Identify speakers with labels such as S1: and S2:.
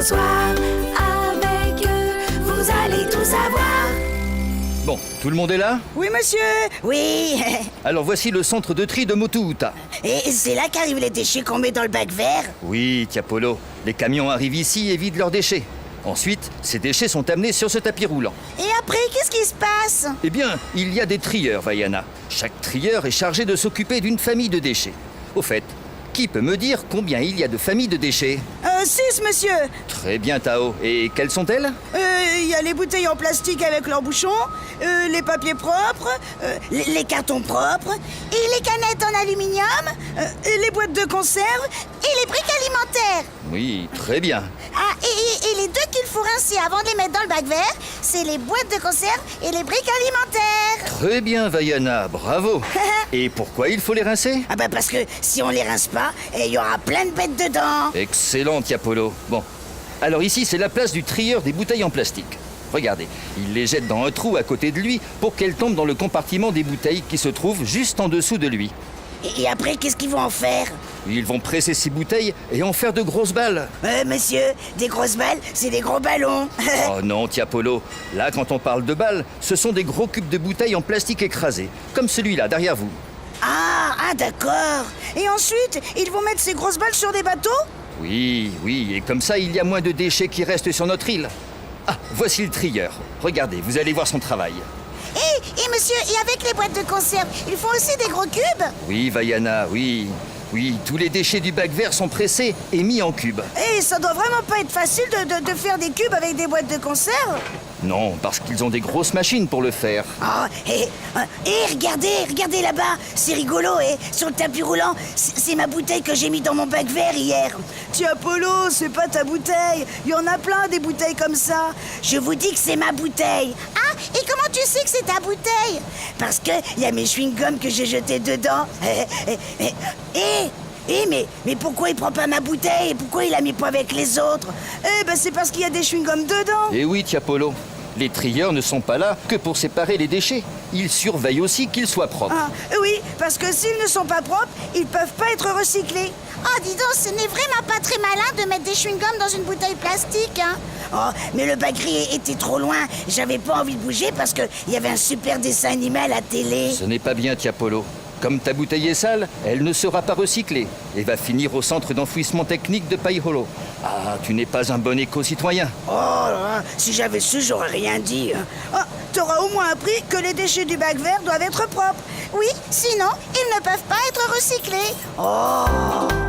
S1: soir. Avec eux, vous allez tout savoir.
S2: Bon, tout le monde est là?
S3: Oui, monsieur.
S4: Oui.
S2: Alors voici le centre de tri de Motuuta.
S4: Et c'est là qu'arrivent les déchets qu'on met dans le bac vert?
S2: Oui, Tiapolo, les camions arrivent ici et vident leurs déchets. Ensuite, ces déchets sont amenés sur ce tapis roulant.
S4: Et après, qu'est-ce qui se passe?
S2: Eh bien, il y a des trieurs, Vaiana. Chaque trieur est chargé de s'occuper d'une famille de déchets. Au fait, qui peut me dire combien il y a de familles de déchets?
S3: 6, monsieur.
S2: Très bien, Tao. Et quelles sont-elles?
S3: Il y a les bouteilles en plastique avec leurs bouchons, les papiers propres,
S4: Les cartons propres?
S3: et les canettes en aluminium, et les boîtes de conserve,
S4: Et les briques alimentaires?
S2: Oui, très bien.
S4: Ah, et les deux qu'il faut rincer avant de les mettre dans le bac vert, c'est les boîtes de conserve et les briques alimentaires.
S2: Très bien, Vaiana, bravo. Et pourquoi il faut les rincer?
S4: Ah bah parce que si on les rince pas, il y aura plein de bêtes dedans.
S2: Excellent, Tiapolo. Bon, alors ici, c'est la place du trieur des bouteilles en plastique. Regardez, il les jette dans un trou à côté de lui pour qu'elles tombent dans le compartiment des bouteilles qui se trouve juste en dessous de lui.
S4: Et après, qu'est-ce qu'ils vont en faire?
S2: Ils vont presser ces bouteilles et en faire de grosses balles.
S4: Monsieur, des grosses balles, c'est des gros ballons.
S2: Oh non, Tiapolo. Là, quand on parle de balles, ce sont des gros cubes de bouteilles en plastique écrasés, comme celui-là, derrière vous.
S4: Ah, d'accord.
S3: et ensuite, ils vont mettre ces grosses balles sur des bateaux.
S2: Oui, et comme ça, il y a moins de déchets qui restent sur notre île. Ah, voici le trieur. Regardez, vous allez voir son travail.
S4: Et monsieur, et avec les boîtes de conserve, ils font aussi des gros cubes?
S2: Oui, Vaiana, oui. Oui, tous les déchets du bac vert sont pressés et mis en cubes.
S3: Et ça doit vraiment pas être facile de faire des cubes avec des boîtes de conserve.
S2: Non, parce qu'ils ont des grosses machines pour le faire.
S4: Oh, regardez là-bas, c'est rigolo, et sur le tapis roulant, c'est ma bouteille que j'ai mis dans mon bac vert hier.
S3: Tiapolo, c'est pas ta bouteille. Il y en a plein des bouteilles comme ça.
S4: Je vous dis que c'est ma bouteille. Ah, et comment tu sais que c'est ta bouteille? Parce que il y a mes chewing-gums que j'ai jetés dedans. Mais pourquoi il prend pas ma bouteille? Et pourquoi il la met pas avec les autres?
S3: C'est parce qu'il y a des chewing-gums dedans.
S2: Et oui, Tiapolo, les trieurs ne sont pas là que pour séparer les déchets. Ils surveillent aussi qu'ils soient propres.
S3: Ah, oui, parce que s'ils ne sont pas propres, ils peuvent pas être recyclés.
S4: Oh, dis donc, ce n'est vraiment pas très malin de mettre des chewing-gums dans une bouteille plastique, hein? Oh, mais le bac gris était trop loin. J'avais pas envie de bouger parce qu'il y avait un super dessin animé à la télé.
S2: Ce n'est pas bien, Tiapolo. Comme ta bouteille est sale, elle ne sera pas recyclée et va finir au centre d'enfouissement technique de Paiholo. Ah, tu n'es pas un bon éco-citoyen.
S4: Oh là, si j'avais su, j'aurais rien dit.
S3: Oh, t'auras au moins appris que les déchets du bac vert doivent être propres.
S4: Oui, sinon, ils ne peuvent pas être recyclés. Oh!